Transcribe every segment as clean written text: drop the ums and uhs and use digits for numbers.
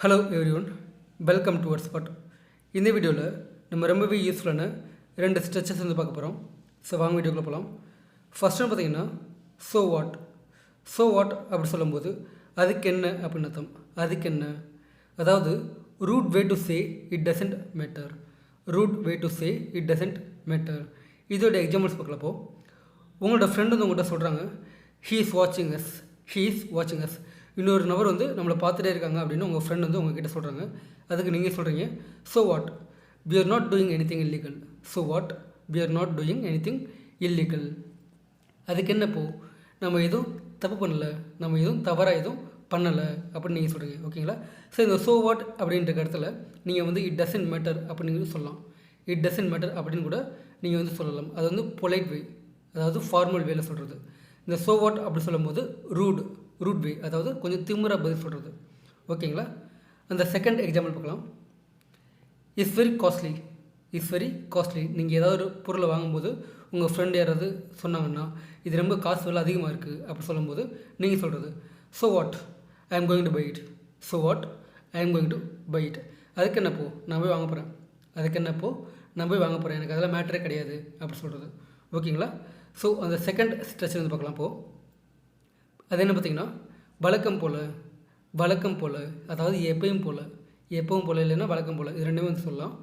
Hello everyone, welcome to spot. இந்த வீடியோவில் நம்ம ரொம்பவே யூஸ்ஃபுல்லான 2 ஸ்ட்ரெச்சஸ் வந்து பார்க்க போகிறோம். ஸோ வாங்க வீடியோக்குள்ளே போகலாம். ஃபஸ்ட்டு பார்த்தீங்கன்னா ஸோ வாட் அப்படி சொல்லும்போது அதுக்கு என்ன அப்படின்னு அர்த்தம். அதுக்கு என்ன, அதாவது rude way to say it doesn't matter. Rude way to say it doesn't matter. இதோட எக்ஸாம்பிள்ஸ் பார்க்கலப்போ, உங்களோட ஃப்ரெண்டு வந்து உங்கள்கிட்ட சொல்கிறாங்க ஹீ இஸ் வாட்சிங் அஸ். இன்னொரு நபர் வந்து நம்மளை பார்த்துட்டே இருக்காங்க அப்படின்னு உங்கள் ஃப்ரெண்ட் வந்து உங்ககிட்ட சொல்கிறாங்க. அதுக்கு நீங்கள் சொல்கிறீங்க so what, we are not doing anything illegal. So what, we are not doing anything illegal. அதுக்கு என்னப்போ, நம்ம எதுவும் தப்பு பண்ணலை, நம்ம எதுவும் தவறாக எதுவும் பண்ணலை அப்படின்னு நீங்கள் சொல்கிறீங்க. ஓகேங்களா? ஸோ இந்த ஸோ வாட் அப்படின்ற இடத்துல நீங்கள் வந்து இட் டசன்ட் மேட்டர் அப்படின்னு சொல்லலாம். இட் டசன்ட் மேட்டர் அப்படின்னு கூட நீங்கள் வந்து சொல்லலாம். அது வந்து பொலைட் வே, அதாவது ஃபார்மல் வேல சொல்கிறது. இந்த ஸோ வாட் அப்படி சொல்லும்போது ரூட் வே, அதாவது கொஞ்சம் திமுறாக பதில் சொல்கிறது. ஓகேங்களா? அந்த செகண்ட் எக்ஸாம்பிள் பார்க்கலாம். It's very costly. நீங்கள் ஏதாவது ஒரு பொருளை வாங்கும்போது உங்கள் ஃப்ரெண்ட் யாராவது சொன்னாங்கன்னா இது ரொம்ப காசு விலை அதிகமாக இருக்குது அப்படி சொல்லும்போது நீங்கள் சொல்கிறது so what, I am going to buy it. So what, I am going to buy it. அதுக்கு என்னப்போ, நான் போய் வாங்க போகிறேன். எனக்கு அதெல்லாம் மேட்டரே கிடையாது அப்படி சொல்கிறது. ஓகேங்களா? ஸோ அந்த செகண்ட் ஸ்ட்ரெச் வந்து பார்க்கலாம். இப்போது அது என்ன பார்த்திங்கன்னா வழக்கம் போல், அதாவது எப்பவும் போல் இல்லைன்னா வழக்கம் போல், இது ரெண்டுமே வந்து சொல்லலாம்.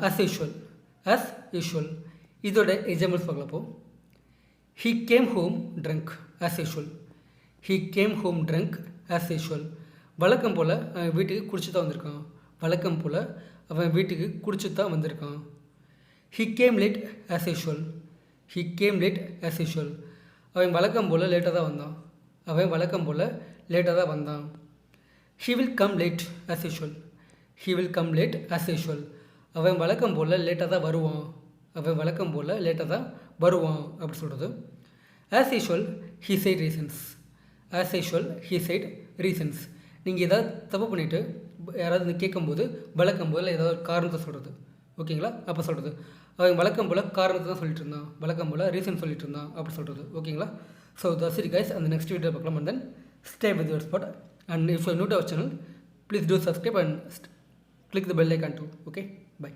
as usual. இதோட examples பார்க்கலப்போ, he came home drunk as usual. வழக்கம் போல் அவன் வீட்டுக்கு குடிச்சு தான் வந்திருக்கான். he came late as usual. அவன் வழக்கம் போல் லேட்டாக தான் வந்தான். he will come late as usual. அவன் வழக்கம் போல் லேட்டாக தான் வருவான் அப்படி சொல்கிறது. as usual he said reasons. நீங்கள் ஏதாவது தப்பு பண்ணிவிட்டு யாராவது கேட்கும்போது வழக்கம் போல் ஏதாவது காரணத்தை சொல்கிறது. ஓகேங்களா? அப்போ சொல்கிறது அவன் வழக்கம் போல் காரணத்தை தான் சொல்லிட்டு இருந்தான், வழக்கம் போல் ரீசன் சொல்லிட்டு இருந்தான் அப்படி சொல்கிறது. ஓகேங்களா? So that's it guys. அந்த நெக்ஸ்ட் வீடியோ பார்க்கலாம். and then stay with your spot. And if you are new to our channel, please do subscribe and click the bell icon too. Okay, bye.